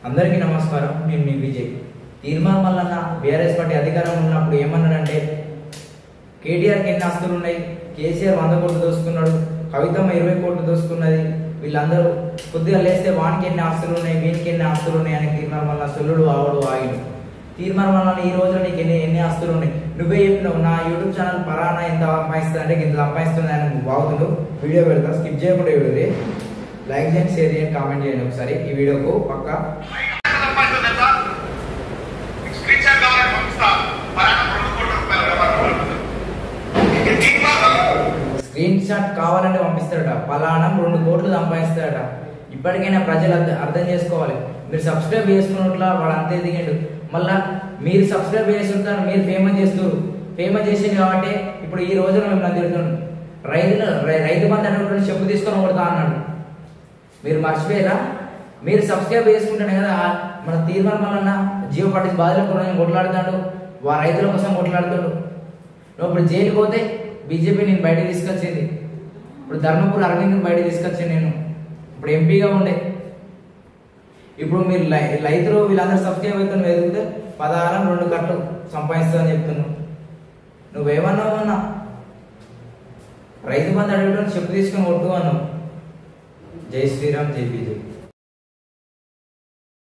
అందరికీ నమస్కారం. నేను మీ విజయ్. తీర్మానం మల్లన్న బీఆర్ఎస్ పార్టీ అధికారం ఉన్నప్పుడు ఏమన్నాడంటే కేటీఆర్కి ఎన్ని ఆస్తులు ఉన్నాయి, కేసీఆర్ 100 కోట్లు దోసుకున్నాడు, కవితమ్మ 20 కోట్లు దోసుకున్నది, వీళ్ళందరూ కొద్దిగా లేస్తే వానికి ఎన్ని ఆస్తులు ఉన్నాయి, వీనికి ఎన్ని ఆస్తులు ఉన్నాయి అని తీర్మానం వల్ల సొల్లుడు ఆవుడు ఆయుడు. తీర్మానం వల్ల ఈ రోజు నీకు ఎన్ని ఆస్తులు ఉన్నాయి, నువ్వే చెప్పినావు. నా యూట్యూబ్ ఛానల్ పరానా ఎంత సంపాదిస్తుంది అంటే ఇంత సంపాదిస్తుంది అని బాగుండు. వీడియో పెడతా, స్కిప్ చేయకుండా వీడియో లైక్ చేయండి, షేర్ చేయండి, కామెంట్ చేయండి. ఒకసారి ఈ వీడియోకు పక్క స్క్రీన్ షాట్ కావాలంటే పంపిస్తాడట. పలానా 2 కోట్లు సంపాదిస్తాడట. ఇప్పటికైనా ప్రజలు అర్థం చేసుకోవాలి. మీరు సబ్స్క్రైబ్ చేసుకున్నట్లా వాడు అంతే దిగండు. మళ్ళా మీరు సబ్స్క్రైబ్ చేస్తుంటారు, మీరు ఫేమస్ చేస్తారు. ఫేమస్ చేసింది కాబట్టి ఇప్పుడు ఈ రోజున మిమ్మల్ని తిడుతున్నాడు. రైతు బంధు అనేటువంటి చెప్పు తీసుకొని కొడతా అన్నాడు. మీరు మర్చిపోయారా? మీరు సబ్స్క్రైబ్ చేసుకుంటానే కదా మన తీర్మానం వలన జియో పార్టీ బాధల కోసం కొట్లాడుతాడు, రైతుల కోసం కొట్లాడుతాడు. నువ్వు ఇప్పుడు జైలుకి పోతే బీజేపీ నేను బయట తీసుకొచ్చింది, ఇప్పుడు ధర్మపురి అరవింద్ బయట తీసుకొచ్చాను. నేను ఇప్పుడు ఎంపీగా ఉండే. ఇప్పుడు మీరు రైతులు వీళ్ళందరూ సబ్స్క్రైబ్ అయితే నువ్వు ఎదిగితే 16 2 కట్లు సంపాదిస్తావని చెప్తున్నావు. నువ్వేమన్నావు అన్నా? రైతు బంధు అడగడం చెప్పు తీసుకొని కొట్టు అన్నావు. జై శ్రీరామ్, జై బీజేపీ.